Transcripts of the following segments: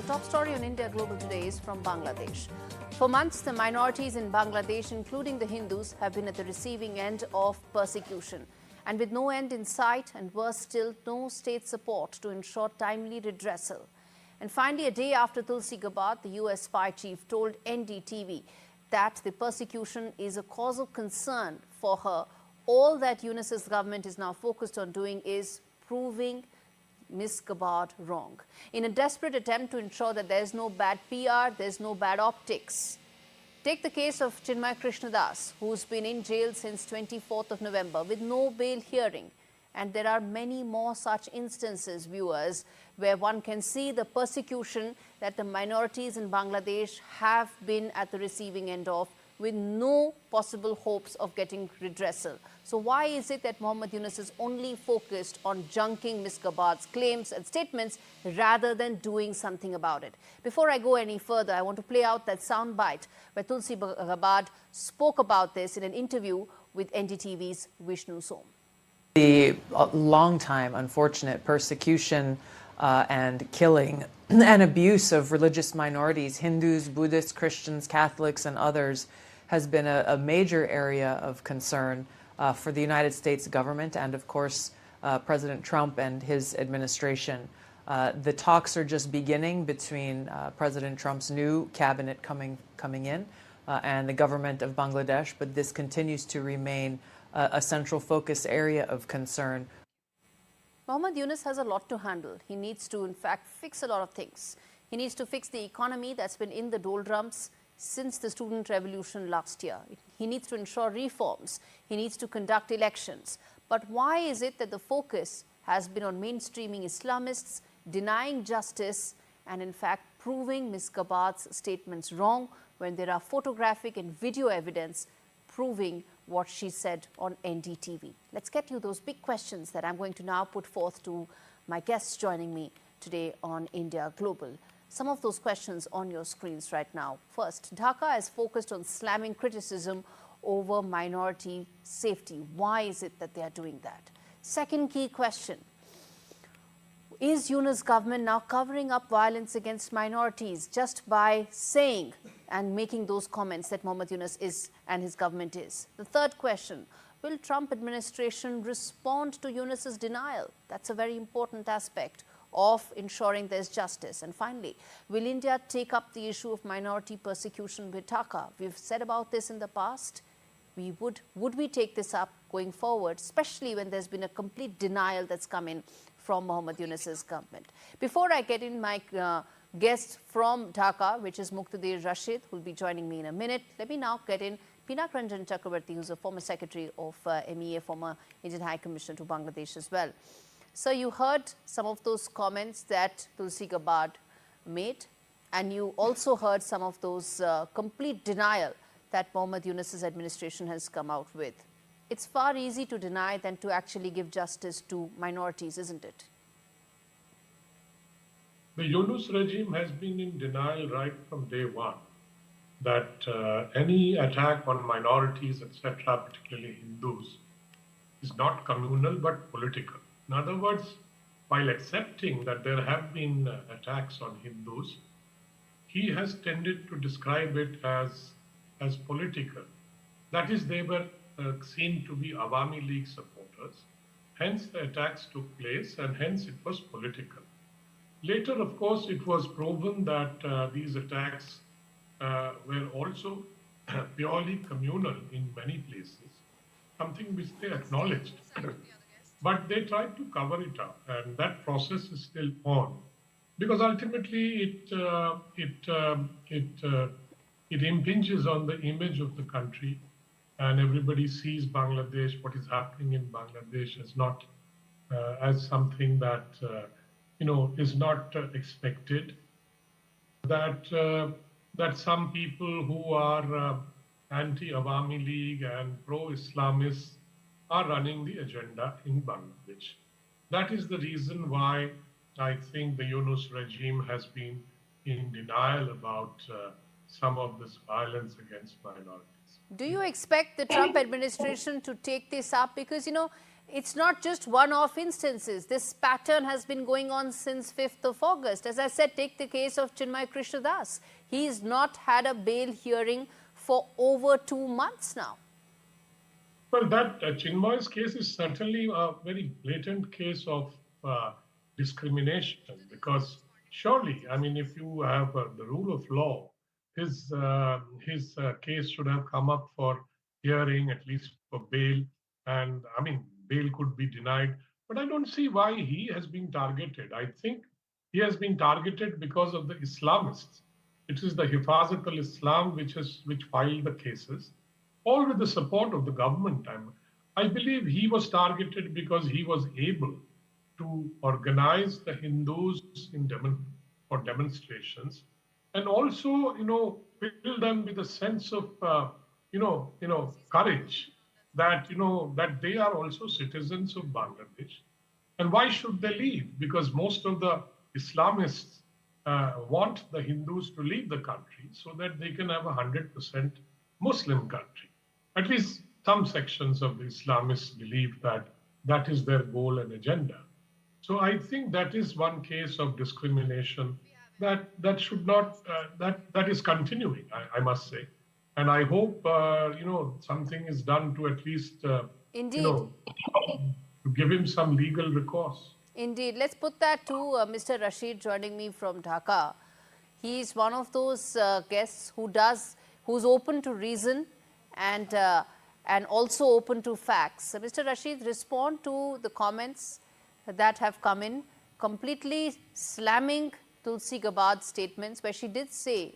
top story on India Global today is from Bangladesh. For months, the minorities in Bangladesh, including the Hindus, have been at the receiving end of persecution. And with no end in sight and worse still, no state support to ensure timely redressal. And finally, a day after Tulsi Gabbard, the US spy chief told NDTV that the persecution is a cause of concern for her. All that Yunus's government is now focused on doing is proving Ms. Gabbard wrong, in a desperate attempt to ensure that there's no bad PR, there's no bad optics. Take the case of Chinmay Krishnadas, who's been in jail since 24th of November with no bail hearing. And there are many more such instances, viewers, where one can see the persecution that the minorities in Bangladesh have been at the receiving end of, with no possible hopes of getting redressal. So why is it that Mohammed Yunus is only focused on junking Ms. Gabbard's claims and statements rather than doing something about it? Before I go any further, I want to play out that soundbite where Tulsi Gabbard spoke about this in an interview with NDTV's Vishnu Som. The long-time unfortunate persecution and killing and abuse of religious minorities, Hindus, Buddhists, Christians, Catholics, and others, has been a major area of concern for the United States government and, of course, President Trump and his administration. The talks are just beginning between President Trump's new cabinet coming in and the government of Bangladesh, but this continues to remain a central focus area of concern. Mohammed Yunus has a lot to handle. He needs to, in fact, fix a lot of things. He needs to fix the economy that's been in the doldrums since the student revolution last year. He needs to ensure reforms. He needs to conduct elections. But why is it that the focus has been on mainstreaming Islamists, denying justice, and in fact proving Ms. Gabbard's statements wrong when there are photographic and video evidence proving what she said on NDTV? Let's get you those big questions that I'm going to now put forth to my guests joining me today on India Global. Some of those questions on your screens right now. First, Dhaka is focused on slamming criticism over minority safety. Why is it that they are doing that? Second key question, is Yunus' government now covering up violence against minorities just by saying and making those comments that Mohammed Yunus is and his government is? The third question, will Trump administration respond to Yunus's denial? That's a very important aspect of ensuring there's justice. And finally, will India take up the issue of minority persecution with Dhaka? We've said about this in the past. Would we take this up going forward, especially when there's been a complete denial that's come in from Mohammed Yunus's government? Before I get in my guest from Dhaka, which is Muktadir Rashid, who will be joining me in a minute, let me now get in Pinak Ranjan Chakravarty, who's a former secretary of MEA, former Indian High Commissioner to Bangladesh as well. So you heard some of those comments that Tulsi Gabbard made, and you also heard some of those complete denial that Mohammed Yunus's administration has come out with. It's far easier to deny than to actually give justice to minorities, isn't it? The Yunus regime has been in denial right from day one that any attack on minorities, etc., particularly Hindus, is not communal but political. In other words, while accepting that there have been attacks on Hindus, he has tended to describe it as political. That is, they were seen to be Awami League supporters. Hence, the attacks took place, and hence it was political. Later, of course, it was proven that these attacks were also purely communal in many places, something which they acknowledged. But they tried to cover it up, and that process is still on, because ultimately it impinges on the image of the country, and everybody sees Bangladesh, what is happening in Bangladesh, as not as something that is not expected. That some people who are anti-Awami League and pro-Islamists are running the agenda in Bangladesh. That is the reason why I think the Yunus regime has been in denial about some of this violence against minorities. Do you expect the Trump administration to take this up? Because, it's not just one-off instances. This pattern has been going on since 5th of August. As I said, take the case of Chinmay Krishna Das. He's not had a bail hearing for over 2 months now. Well, that Chinmay's case is certainly a very blatant case of discrimination, because surely, I mean, if you have the rule of law, his case should have come up for hearing, at least for bail, and I mean, bail could be denied. But I don't see why he has been targeted. I think he has been targeted because of the Islamists. It is the Hifazat al-Islam which filed the cases, all with the support of the government. I believe he was targeted because he was able to organize the Hindus for demonstrations, and also, fill them with a sense of, courage that, that they are also citizens of Bangladesh. And why should they leave? Because most of the Islamists want the Hindus to leave the country so that they can have a 100% Muslim country. At least some sections of the Islamists believe that that is their goal and agenda. So I think that is one case of discrimination that should not, that is continuing, I must say. And I hope, something is done to at least, Indeed. To give him some legal recourse. Indeed. Let's put that to Mr. Rashid joining me from Dhaka. He's one of those guests who's open to reason and also open to facts. So Mr. Rashid, respond to the comments that have come in, completely slamming Tulsi Gabbard's statements, where she did say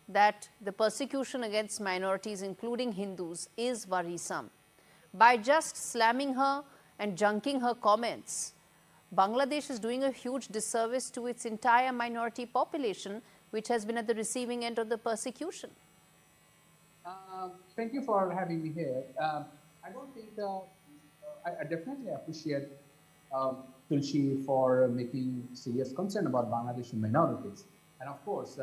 that the persecution against minorities, including Hindus, is worrisome. By just slamming her and junking her comments, Bangladesh is doing a huge disservice to its entire minority population, which has been at the receiving end of the persecution. Thank you for having me here. I don't think I definitely appreciate Tulsi for making serious concern about Bangladeshi minorities. And of course,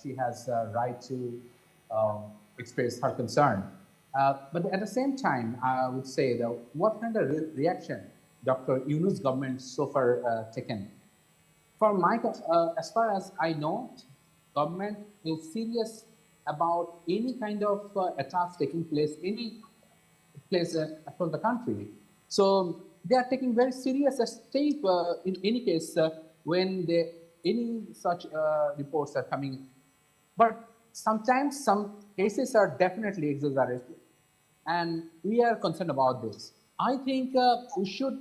she has a right to express her concern. But at the same time, I would say that what kind of reaction Dr. Yunus government so far taken? For my, as far as I know, government is serious about any kind of attacks taking place, any place across the country. So they are taking very serious step in any case when any such reports are coming. But sometimes some cases are definitely exaggerated, and we are concerned about this. I think we should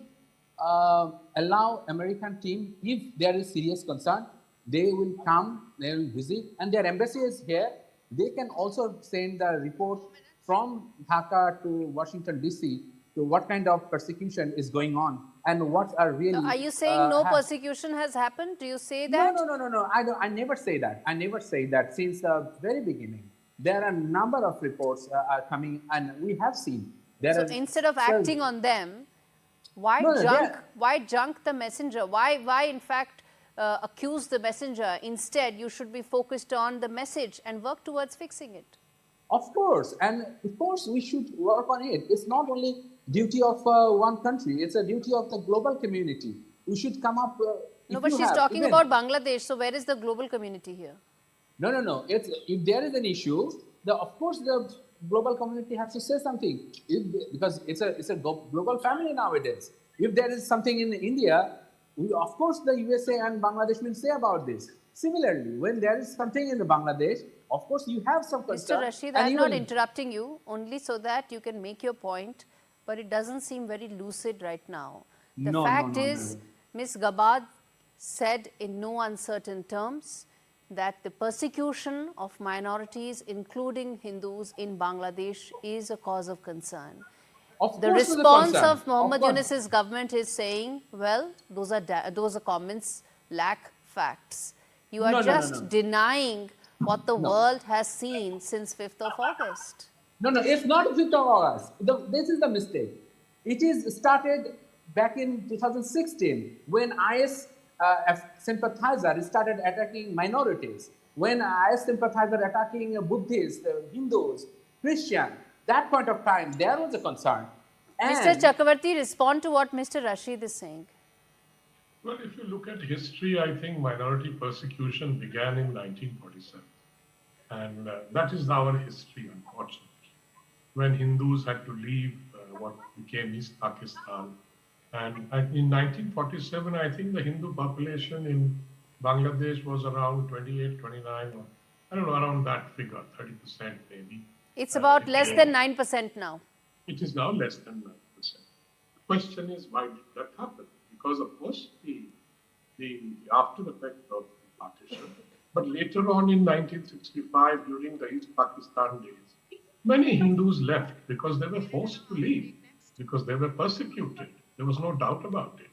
allow American team, if there is serious concern, they will come, they will visit, and their embassy is here. They can also send the report from Dhaka to Washington, D.C. to what kind of persecution is going on and what are really... Are you saying no persecution has happened? Do you say that? No. I never say that. I never say that since the very beginning. There are a number of reports are coming, and we have seen. So instead of acting on them, why junk the messenger? Why in fact accuse the messenger? Instead, you should be focused on the message and work towards fixing it. Of course, and of course we should work on it. It's not only duty of one country; it's a duty of the global community. We should come up. No, but she's talking about Bangladesh. So where is the global community here? No. If there is an issue, of course the global community has to say something. Because it's a global family nowadays. If there is something in India, of course the USA and Bangladesh will say about this. Similarly, when there is something in Bangladesh, of course you have some concern. Mr. Rashid, I'm not interrupting you, only so that you can make your point, but it doesn't seem very lucid right now. The fact is, Ms. Gabbard said in no uncertain terms that the persecution of minorities, including Hindus in Bangladesh, is a cause of concern. The response of Mohammad Yunus's government is saying, well, those are comments lack facts. You are just denying what the world has seen since 5th of August. No, it's not 5th of August. This is the mistake. It is started back in 2016 when IS sympathizer started attacking minorities. When IS sympathizer attacking Buddhists, Hindus, Christians, that point of time, there was a concern. Mr. Chakravarty, respond to what Mr. Rashid is saying. Well, if you look at history, I think minority persecution began in 1947. And that is our history, unfortunately, when Hindus had to leave what became East Pakistan. And in 1947, I think the Hindu population in Bangladesh was around 28, 29, or I don't know, around that figure, 30% maybe. It's about less than 9% now. It is now less than 9%. The question is, why did that happen? Because, of course, the after effect of the partition, but later on in 1965, during the East Pakistan days, many Hindus left because they were forced to leave, because they were persecuted. There was no doubt about it.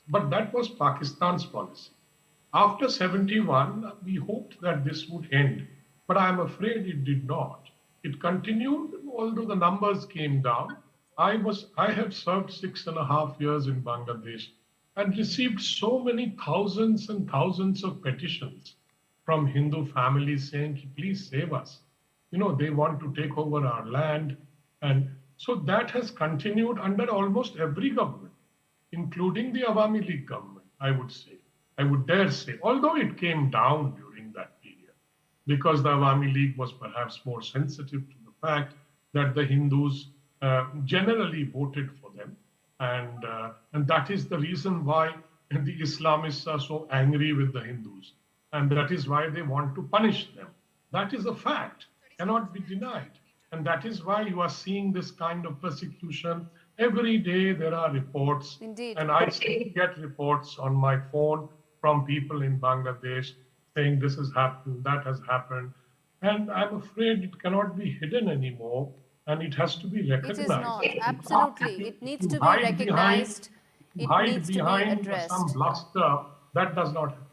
But that was Pakistan's policy. After 71, we hoped that this would end, but I'm afraid it did not. It continued, although the numbers came down. I have served 6.5 years in Bangladesh and received so many thousands and thousands of petitions from Hindu families saying, please save us. You know, they want to take over our land. And so that has continued under almost every government, including the Awami League government, I would say. I would dare say, although it came down during that period, because the Awami League was perhaps more sensitive to the fact that the Hindus generally voted for them. And that is the reason why the Islamists are so angry with the Hindus. And that is why they want to punish them. That is a fact, cannot be denied. And that is why you are seeing this kind of persecution. Every day there are reports. Indeed. And I still get reports on my phone from people in Bangladesh saying this has happened, that has happened. And I'm afraid it cannot be hidden anymore. And it has to be recognized. It is not, absolutely. It needs to be recognized. It needs to be addressed. Some bluster, that does not happen.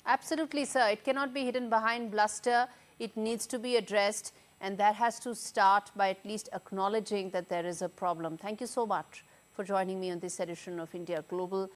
Absolutely, sir. It cannot be hidden behind bluster. It needs to be addressed. And that has to start by at least acknowledging that there is a problem. Thank you so much for joining me on this edition of India Global.